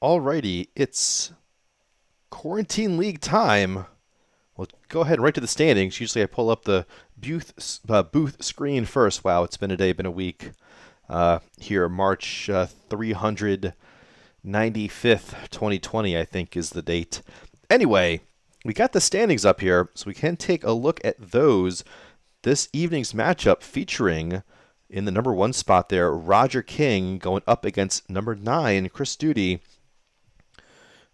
Alrighty, it's Quarantine League time. We'll go ahead and right to the standings. Usually I pull up the booth screen first. Wow, it's been a day, been a week. Here, March 395th, 2020, I think is the date. Anyway, we got the standings up here, so we can take a look at those. This evening's matchup featuring, in the number 1 spot there, Roger King going up against number 9, Chris Duty.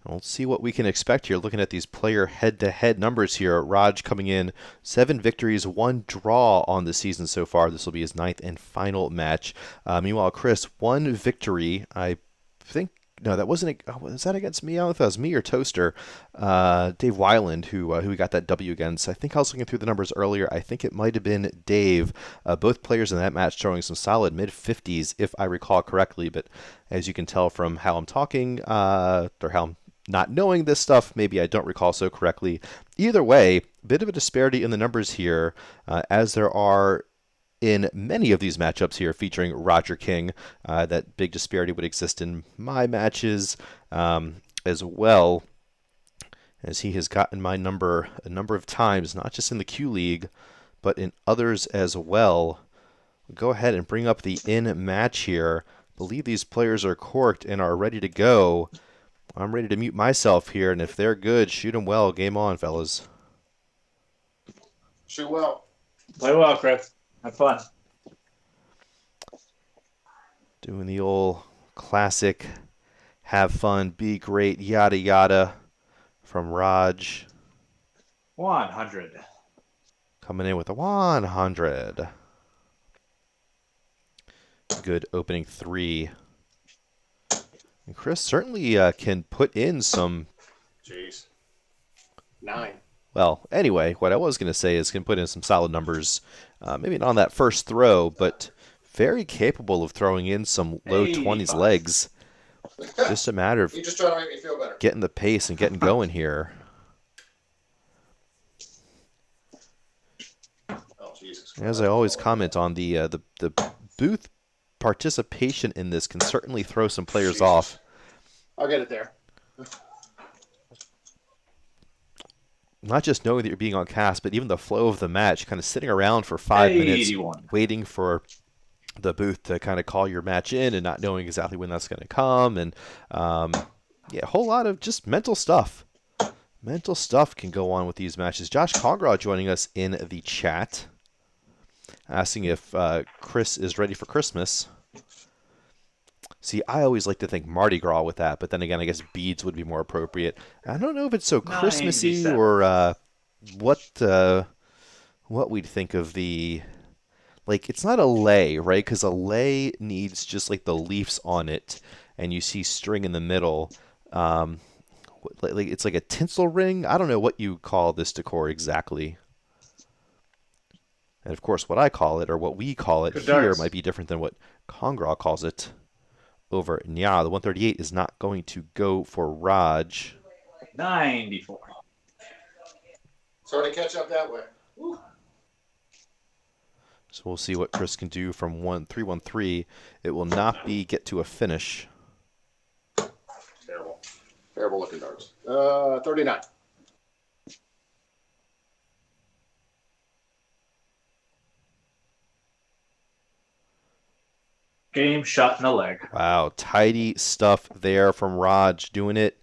We'll see what we can expect here. Looking at these player head-to-head numbers here, Raj coming in 7 victories, 1 draw on the season so far. This will be his 9th and final match. Meanwhile, Chris, 1 victory. I think, no, that wasn't, was that against me? I don't know if that was me or Toaster. Dave Weiland, who got that W against. I think I was looking through the numbers earlier. I think it might have been Dave. Both players in that match showing some solid mid-50s, if I recall correctly. But as you can tell from how I'm talking, or how I'm not knowing this stuff, maybe I don't recall so correctly. Either way, bit of a disparity in the numbers here, as there are in many of these matchups here featuring Roger King. That big disparity would exist in my matches as well, as he has gotten my number a number of times, not just in the Q League, but in others as well. We'll go ahead and bring up the in-match here. I believe these players are corked and are ready to go. I'm ready to mute myself here, and if they're good, shoot them well. Game on, fellas. Shoot well. Play well, Chris. Have fun. Doing the old classic, have fun, be great, yada yada, from Raj. 100. Coming in with a 100. Good opening 3. And Chris certainly can put in some... Jeez. 9. Well, anyway, what I was going to say is can put in some solid numbers. Maybe not on that first throw, but very capable of throwing in some low 20s legs. Just a matter of You just trying to make me feel better. getting the pace and getting going here. Oh, Jesus. As I always comment on the booth participation in this can certainly throw some players off. I'll get it there. Not just knowing that you're being on cast, but even the flow of the match, kind of sitting around for 5 minutes, waiting for the booth to kind of call your match in and not knowing exactly when that's going to come. And yeah, a whole lot of just mental stuff. Mental stuff can go on with these matches. Josh Congraw joining us in the chat, asking if Chris is ready for Christmas. See, I always like to think Mardi Gras with that, but then again, I guess beads would be more appropriate. I don't know if it's so Christmassy or what we'd think of the... Like, it's not a lei, right? Because a lei needs just like the leaves on it, and you see string in the middle. It's like a tinsel ring. I don't know what you call this decor exactly. And of course, what I call it, or what we call it here, might be different than what Congraw calls it over Nya. The 138 is not going to go for Raj. 94. Sorry to catch up that way. Woo. So we'll see what Chris can do from 313. It will not be get to a finish. Terrible. Terrible looking darts. 39. Game shot in the leg. Wow, tidy stuff there from Raj, doing it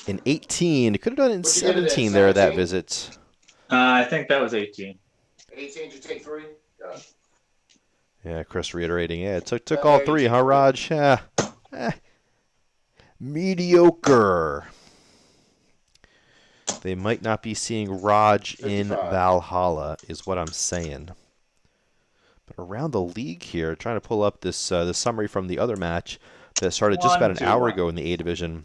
in 18. Could have done it in 17 there, that visit. I think that was 18. 18, you take 3? Yeah, Chris reiterating. Yeah, it took all 3, huh, Raj? Yeah. Mediocre. They might not be seeing Raj 55. In Valhalla, is what I'm saying. But around the league here, trying to pull up this summary from the other match that started just about an hour ago in the A division,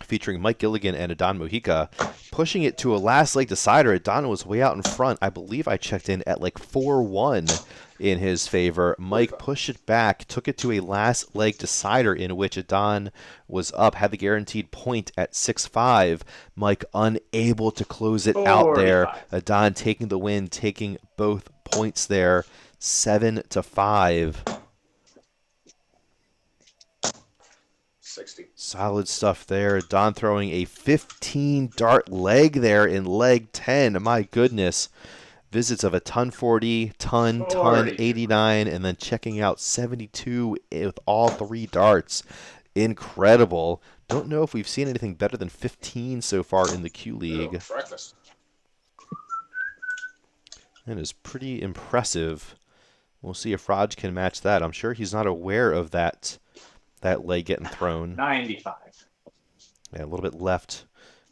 featuring Mike Gilligan and Adan Mojica, pushing it to a last leg decider. Adan was way out in front. I believe I checked in at like 4-1 in his favor. Mike pushed it back, took it to a last leg decider in which Adan was up, had the guaranteed point at 6-5. Mike unable to close it out there. Adan taking the win, taking both points there, 7-5. 60. Solid stuff there. Don throwing a 15 dart leg there in leg 10. My goodness. Visits of a ton 40, ton 40. 89, and then checking out 72 with all 3 darts. Incredible. Don't know if we've seen anything better than 15 so far in the Q League. Breakfast. That is pretty impressive. We'll see if Raj can match that. I'm sure he's not aware of that leg getting thrown. 95. Yeah, a little bit left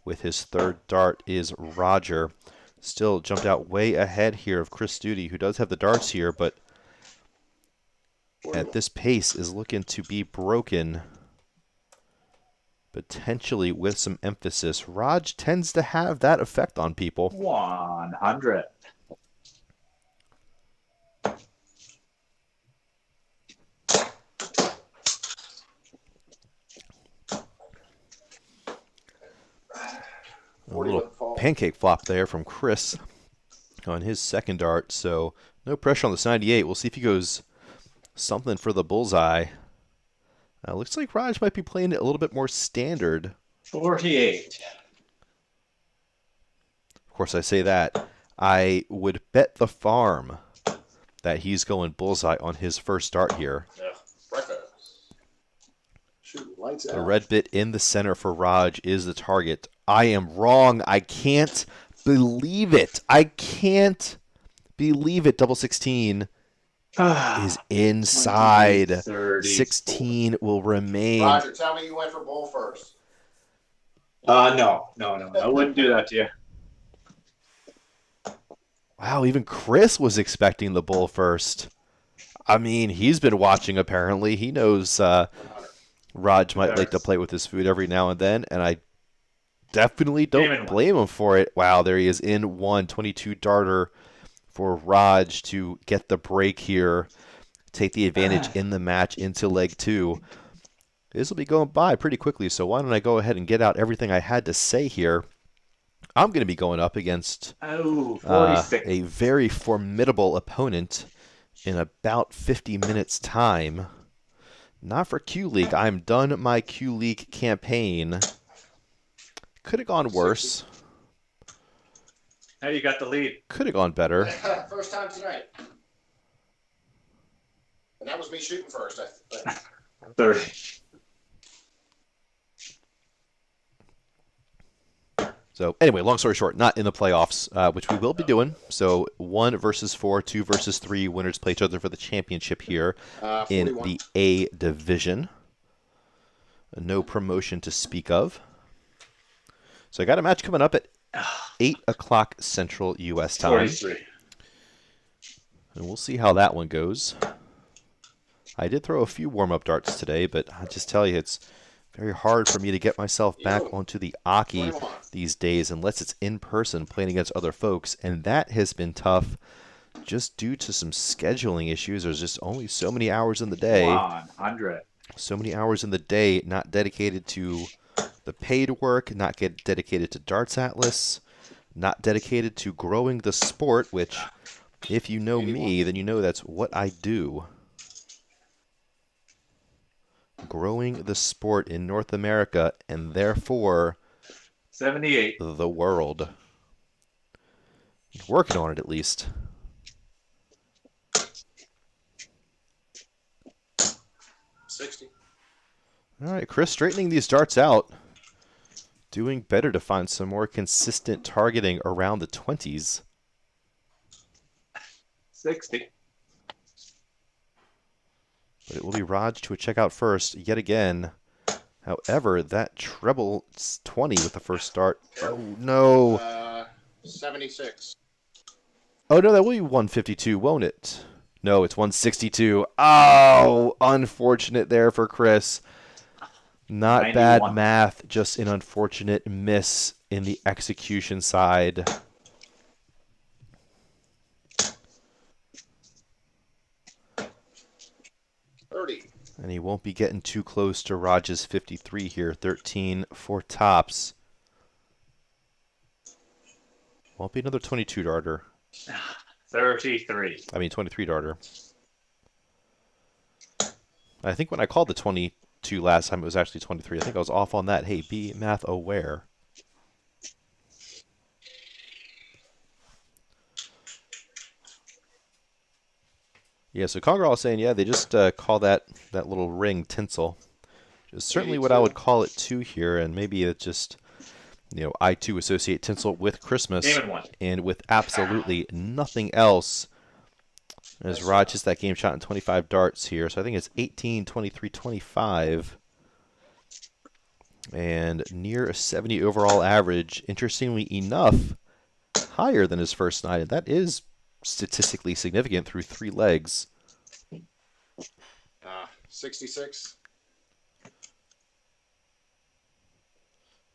with his 3rd dart is Roger. Still jumped out way ahead here of Chris Studi, who does have the darts here, but at this pace is looking to be broken. Potentially with some emphasis. Raj tends to have that effect on people. 100. A little pancake flop there from Chris on his 2nd dart, so no pressure on this 98. We'll see if he goes something for the bullseye. Looks like Raj might be playing it a little bit more standard. 48. Of course, I say that. I would bet the farm that he's going bullseye on his 1st dart here. Yeah. Breakfast. Shoot, lights The out. red bit in the center for Raj is the target. I am wrong. I can't believe it. I can't believe it. Double 16 is inside. 30. 16 will remain. Roger, tell me you went for bull first. No. I wouldn't do that to you. Wow, even Chris was expecting the bull first. I mean, he's been watching apparently. He knows Raj might like to play with his food every now and then, and I definitely don't blame him for it. Wow, there he is in 122 darter for Raj to get the break here, take the advantage in the match into leg 2. This will be going by pretty quickly, so why don't I go ahead and get out everything I had to say here. I'm going to be going up against 46. a very formidable opponent in about 50 minutes' time. Not for Q League. I'm done my Q League campaign. Could have gone worse. Now you got the lead. Could have gone better. First time tonight. And that was me shooting first. 30. So anyway, long story short, not in the playoffs, which we will be doing. So 1 versus 4, 2 versus 3 winners play each other for the championship here in 41. the A division. No promotion to speak of. So I got a match coming up at 8 o'clock Central U.S. time. 43. And we'll see how that one goes. I did throw a few warm-up darts today, but I just tell you, it's very hard for me to get myself back onto the Aki these days unless it's in person playing against other folks, and that has been tough just due to some scheduling issues. There's just only so many hours in the day. 100. So many hours in the day not dedicated to the paid work, not get dedicated to Darts Atlas, not dedicated to growing the sport, which, if you know me, then you know that's what I do. Growing the sport in North America and therefore 78. the world. Working on it at least. 60. All right, Chris, straightening these darts out. Doing better to find some more consistent targeting around the 20s. 60. But it will be Raj to a checkout first, yet again. However, that treble 20 with the first start. Oh, no. 76. Oh, no, that will be 152, won't it? No, it's 162. Oh, unfortunate there for Chris. Not 91. bad math, just an unfortunate miss in the execution side. And he won't be getting too close to Raj's 53 here. 13 for tops. Won't be another 22 darter. 33. I mean 23 darter. I think when I called the 20 22 last time. It was actually 23. I think I was off on that. Hey, be math aware. Yeah, so Congrall is saying, yeah, they just call that little ring tinsel. Which is certainly what I would call it too here, and maybe it just, I too associate tinsel with Christmas and with absolutely nothing else. As Raj hits that game shot in 25 darts here, so I think it's 18, 23, 25. And near a 70 overall average, interestingly enough, higher than his first night, and that is statistically significant through 3 legs. 66.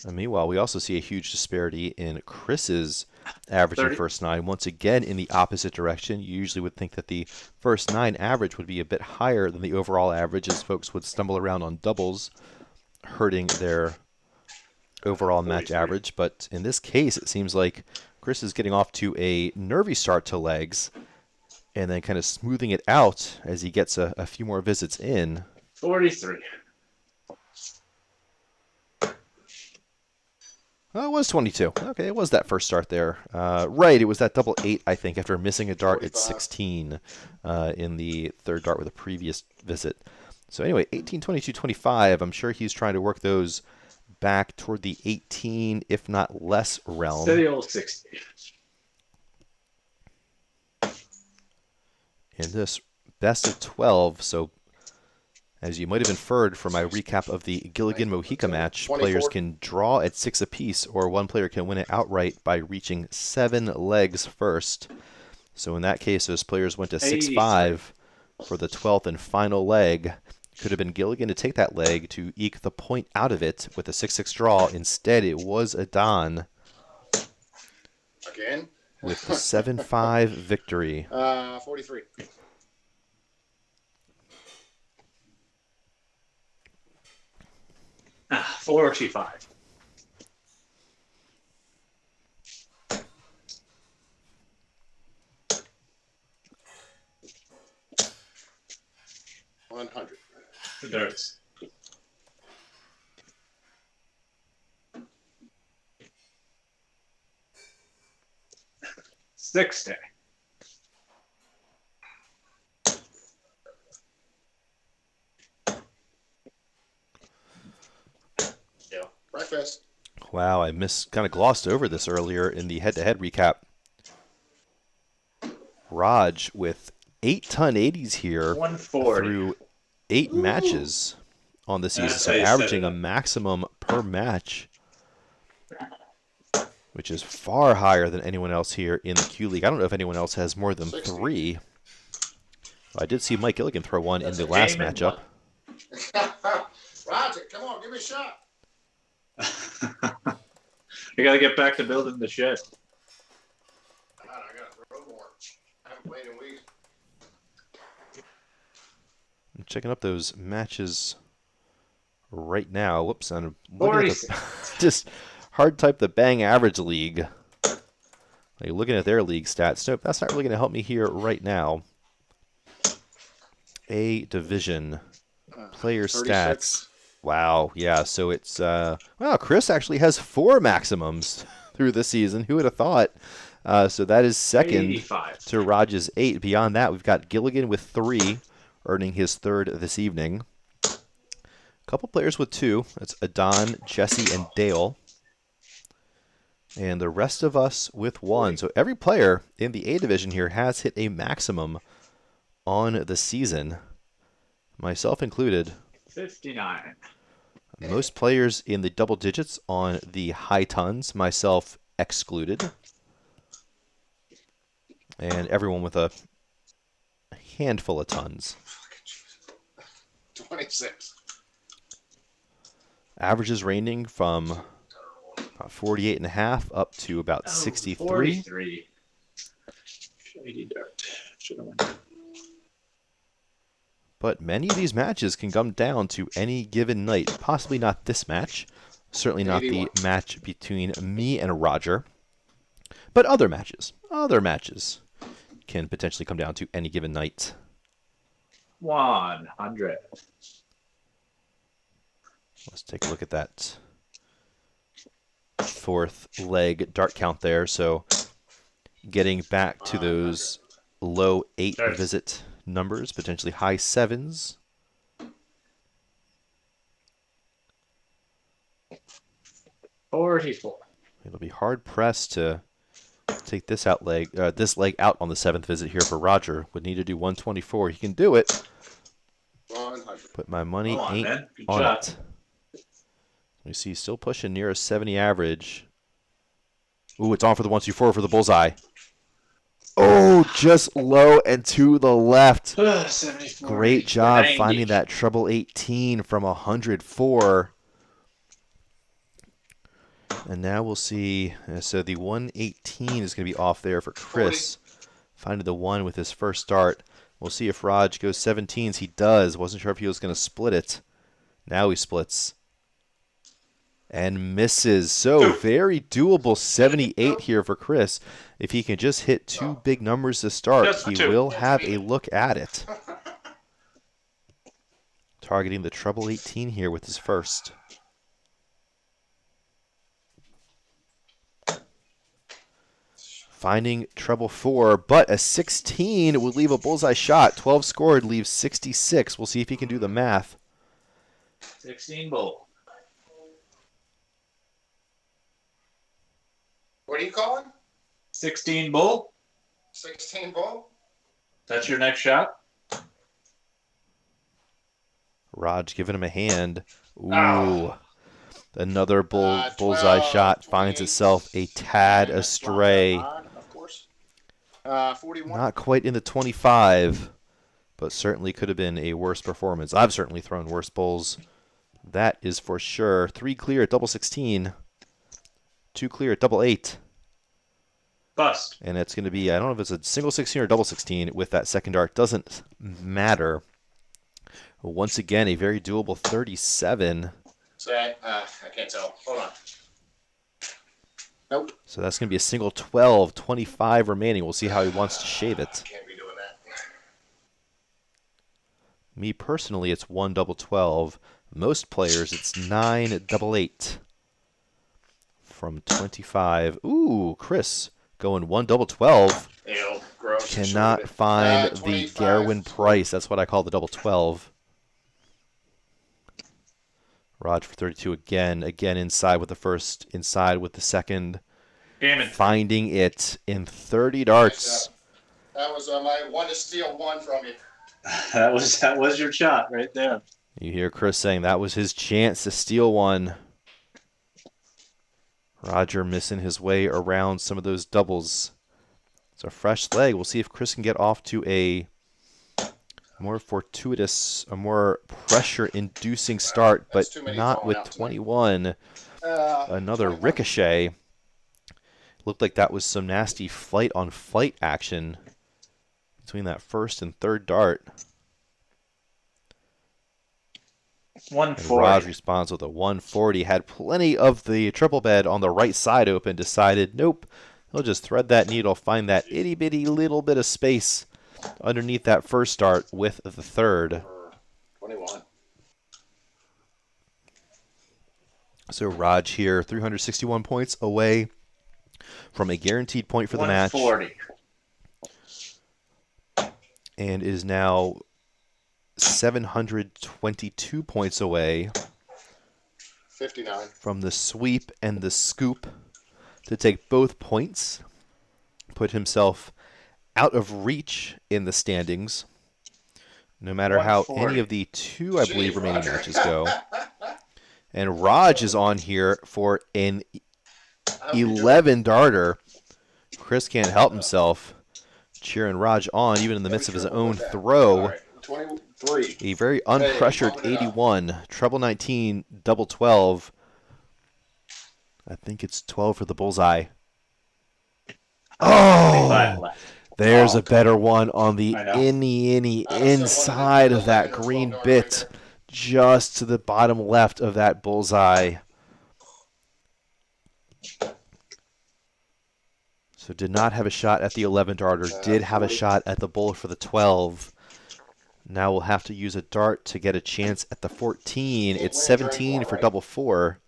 And meanwhile, we also see a huge disparity in Chris's average in first 9. Once again, in the opposite direction. You usually would think that the first 9 average would be a bit higher than the overall average, as folks would stumble around on doubles, hurting their overall match average. But in this case, it seems like Chris is getting off to a nervy start to legs and then kind of smoothing it out as he gets a few more visits in. 43. Oh, it was 22. Okay, it was that first start there. Right, it was that double 8, I think, after missing a dart at 16 in the third dart with a previous visit. So anyway, 18, 22, 25. I'm sure he's trying to work those back toward the 18, if not less, realm. Steady old 60. In this best of 12, so as you might have inferred from my recap of the Gilligan-Mojica match, 24. players can draw at 6 apiece, or one player can win it outright by reaching 7 legs first. So in that case, those players went to 6-5 for the 12th and final leg. Could have been Gilligan to take that leg to eke the point out of it with a 6-6 draw. Instead, it was Adon Again? with the 7-5 victory. 43. Ah, 45. $100. The darts. $60. Yeah. Breakfast. Wow, I kind of glossed over this earlier in the head-to-head recap. Raj with 8-ton 80s here 140. through 8 matches on the season, That's so how you set averaging it a up. maximum per match, which is far higher than anyone else here in the Q League. I don't know if anyone else has more than 60. 3. I did see Mike Gilligan throw one That's in the a last game and matchup. Roger, come on, give me a shot. You got to get back to building the shed. God, I got to throw more. I haven't played in weeks. I'm checking up those matches right now. Whoops, I'm looking at the, just hard type the Bang Average League. Like looking at their league stats. Nope, that's not really going to help me here right now. A division player 36. stats. Wow, yeah. So it's wow. Chris actually has 4 maximums through the season. Who would have thought? So that is second 85. to Raj's 8. Beyond that, we've got Gilligan with 3, earning his 3rd this evening. A couple players with 2. That's Adon, Jesse, and Dale. And the rest of us with 1. So every player in the A division here has hit a maximum on the season, myself included. 59. Most players in the double digits on the high tons, myself excluded. And everyone with a handful of tons. 26. Averages ranging from 48.5 up to about 63. 43. Shady dart. Should have won. But many of these matches can come down to any given night. Possibly not this match. Certainly not 81. the match between me and Roger. But other matches. Other matches can potentially come down to any given night. 100. Let's take a look at that fourth leg dart count there. So getting back to those low 8 Darts. visit numbers, potentially high 7s. $44. It'll be hard pressed to take this leg out on the 7th visit here for Roger. Would need to do 124. He can do it, 100. but my money Come on, ain't man. Good on shot. it. You see, still pushing near a 70 average. Ooh, it's on for the 124 for the bullseye. Oh, just low and to the left. 74. Great job 90. finding that treble 18 from 104. And now we'll see. So the 118 is going to be off there for Chris. Finding the 1 with his first start. We'll see if Raj goes 17s. He does. Wasn't sure if he was going to split it. Now he splits. And misses. So very doable 78 here for Chris. If he can just hit 2 big numbers to start, Just he two. will have a look at it. Targeting the treble 18 here with his first. Finding treble 4, but a 16 would leave a bullseye shot. 12 scored leaves 66. We'll see if he can do the math. 16 bull. What are you calling? 16 bull. 16 bull? That's your next shot. Raj giving him a hand. Ooh. Oh. Another bullseye 12, shot finds 28, itself a tad minus astray. 109, of course. 41. Not quite in the 25, but certainly could have been a worse performance. I've certainly thrown worse bulls. That is for sure. 3 clear at double 16. 2 clear at double 8. Bust. And it's going to be, I don't know if it's a single 16 or double 16 with that second dart. Doesn't matter. Once again, a very doable 37. So I can't tell. Hold on. Nope. So that's going to be a single 12, 25 remaining. We'll see how he wants to shave it. Can't be doing that. Me personally, it's 1 double 12. Most players, it's 9 double 8. From 25. Ooh, Chris going 1 double 12. Ew, gross. Cannot find the 25. Garwin Price. That's what I call the double 12. Raj for 32 again. Again inside with the first, inside with the second. Damn it. Finding it in 30 darts. That was my one to steal one from you. That was your shot right there. You hear Chris saying that was his chance to steal one. Roger missing his way around some of those doubles. It's a fresh leg. We'll see if Chris can get off to a more fortuitous, a more pressure-inducing start, but That's too many not falling with out tonight. 21. Another 21. ricochet. Looked like that was some nasty flight-on-flight action between that first and third dart. And 140. Raj responds with a 140. Had plenty of the triple bed on the right side open. Decided, nope, he'll just thread that needle, find that itty-bitty little bit of space underneath that first start with the third. 21. So Raj here, 361 points away from a guaranteed point for the match. 140. And is now 722 points away 59. from the sweep and the scoop to take both points, put himself out of reach in the standings, no matter how 140. any of the 2, I believe, Gee, remaining Roger. matches go. And Raj is on here for an I hope you do. 11 darter. Chris can't help himself, cheering Raj on, even in the midst of his own throw. All right, 23. A very unpressured bumping it up. 81, treble 19, double 12. I think it's 12 for the bullseye. Oh, 25 left. there's a better one on the I know. inny I was inside of that $12 green right bit, there. just to the bottom left of that bullseye. So did not have a shot at the 11 darter, did have a 40. shot at the bull for the 12. Now we'll have to use a dart to get a chance at the 14. Can't It's win a drink 17 more, for right? double 4.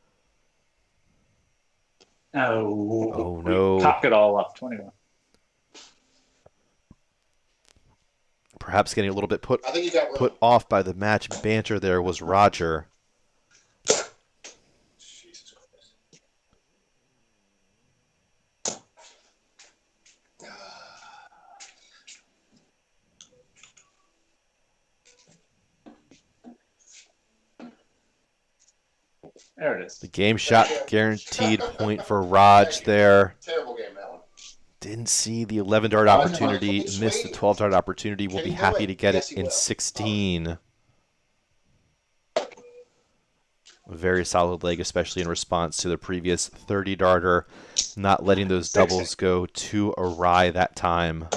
Oh, Oh, we no. cocked it all up. 21. Perhaps getting a little bit put I think you got room. put off by the match banter there was Roger. Jesus Christ. There it is. The game shot guaranteed point for Raj there. Terrible game, that one. Didn't see the 11 dart Raj, opportunity, fucking missed the sweet. 12 dart opportunity. We'll Can be he do happy it? to get Yes, it he in will. 16. A very solid leg, especially in response to the previous 30 darter, not letting those doubles go too awry that time.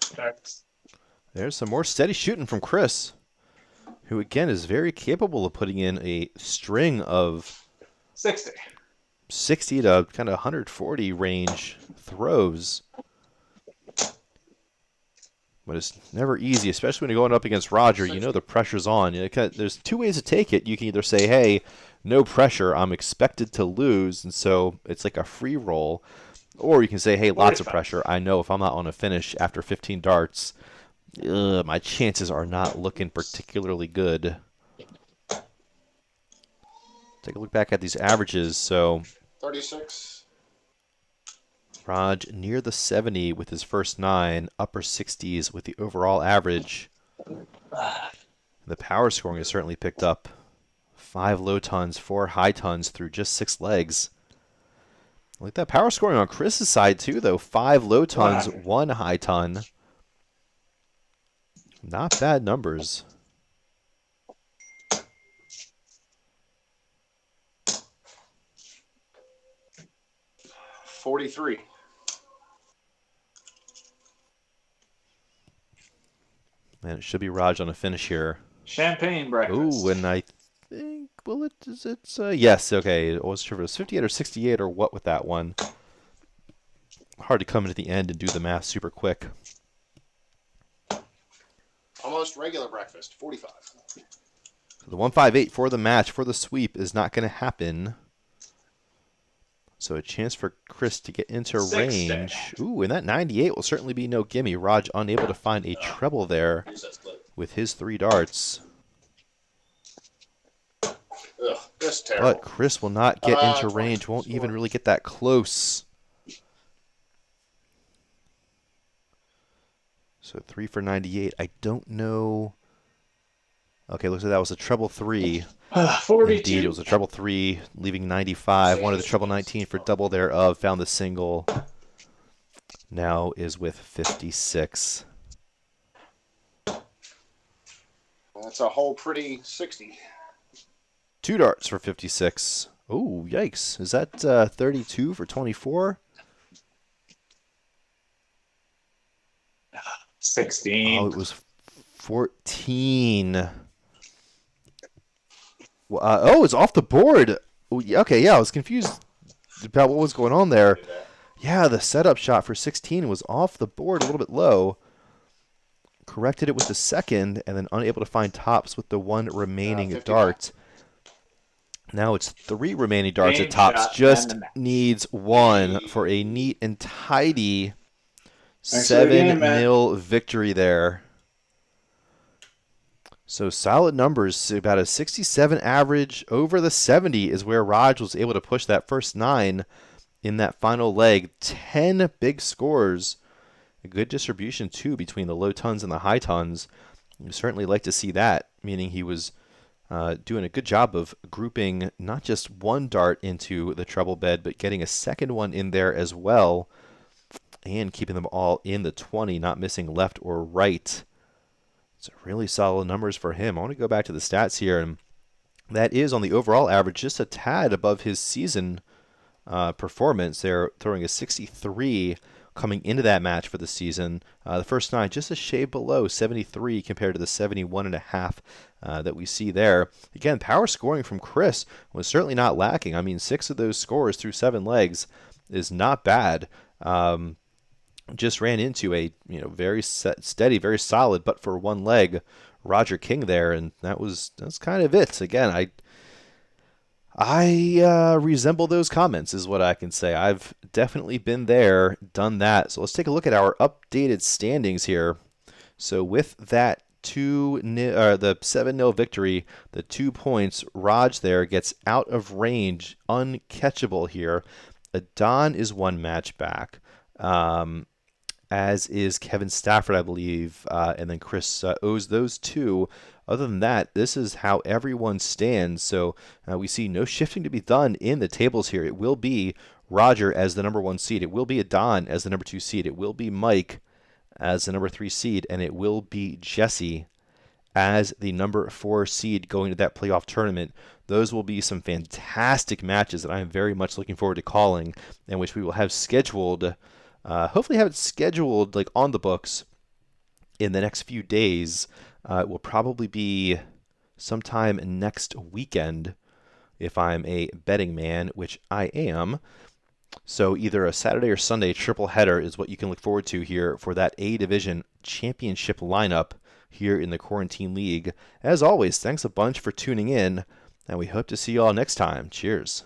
Starts. There's some more steady shooting from Chris, who again is very capable of putting in a string of 60. 60 to kind of 140 range throws. But it's never easy, especially when you're going up against Roger. You know the pressure's on. There's two ways to take it. You can either say, hey, no pressure, I'm expected to lose, and so it's like a free roll. Or you can say, hey, lots of 45. pressure. I know if I'm not on a finish after 15 darts, my chances are not looking particularly good. Take a look back at these averages. So 36. Raj near the 70 with his first 9, upper 60s with the overall average. The power scoring has certainly picked up. 5 low tons, 4 high tons through just 6 legs. I like that power scoring on Chris's side too, though. 5 low tons, 1 high ton. Not bad numbers. $43. Man, it should be Raj on a finish here. Champagne breakfast. Ooh, and I think, well, yes, okay. I wasn't sure if it was 58 or 68 or what with that one. Hard to come into the end and do the math super quick. Almost regular breakfast. 45. So the 158 for the match, for the sweep, is not going to happen. So a chance for Chris to get into 60. range. Ooh, and that 98 will certainly be no gimme. Raj unable to find a treble there with his 3 darts. Ugh, that's terrible. But Chris will not get into range, won't even really get that close. So 3 for 98. I don't know. Okay, looks like that was a treble 3. 42. Indeed, it was a treble 3, leaving 95. Wanted the treble 19 for double thereof. Found the single. Now is with 56. That's a whole pretty 60. 2 darts for 56. Oh, yikes. Is that 32 for 24? 16. Oh, it was 14. Oh, it's off the board. Oh, okay, yeah, I was confused about what was going on there. Yeah, the setup shot for 16 was off the board a little bit low. Corrected it with the second, and then unable to find tops with the 1 remaining 59. dart. Now it's 3 remaining darts Game at tops. shot, Just and the match. needs 1 for a neat and tidy Thanks for the game, 7-0 victory there. So solid numbers, about a 67 average. Over the 70 is where Raj was able to push that first 9 in that final leg. 10 big scores. A good distribution, too, between the low tons and the high tons. You certainly like to see that, meaning he was doing a good job of grouping not just 1 dart into the treble bed, but getting a second one in there as well, and keeping them all in the 20, not missing left or right. It's really solid numbers for him. I want to go back to the stats here, and that is on the overall average, just a tad above his season performance. They're throwing a 63. coming into that match for the season. The first 9 just a shade below 73 compared to the 71.5 that we see there. Again, power scoring from Chris was certainly not lacking. I mean, 6 of those scores through 7 legs is not bad. Just ran into a very steady, very solid, but for one leg, Roger King there, and that's kind of it. Again, I resemble those comments is what I can say. I've definitely been there, done that. So let's take a look at our updated standings here. So with that the 7-0 victory, the 2 points, Raj there gets out of range, uncatchable here. Adon is 1 match back. As is Kevin Stafford, I believe, and then Chris owes those 2. Other than that, this is how everyone stands. So we see no shifting to be done in the tables here. It will be Roger as the number 1 seed. It will be Adon as the number 2 seed. It will be Mike as the number 3 seed. And it will be Jesse as the number 4 seed going to that playoff tournament. Those will be some fantastic matches that I am very much looking forward to calling, and which we will have scheduled. Hopefully have it scheduled like on the books in the next few days. It will probably be sometime next weekend if I'm a betting man, which I am. So either a Saturday or Sunday triple header is what you can look forward to here for that A Division championship lineup here in the Quarantine League. As always, thanks a bunch for tuning in, and we hope to see you all next time. Cheers.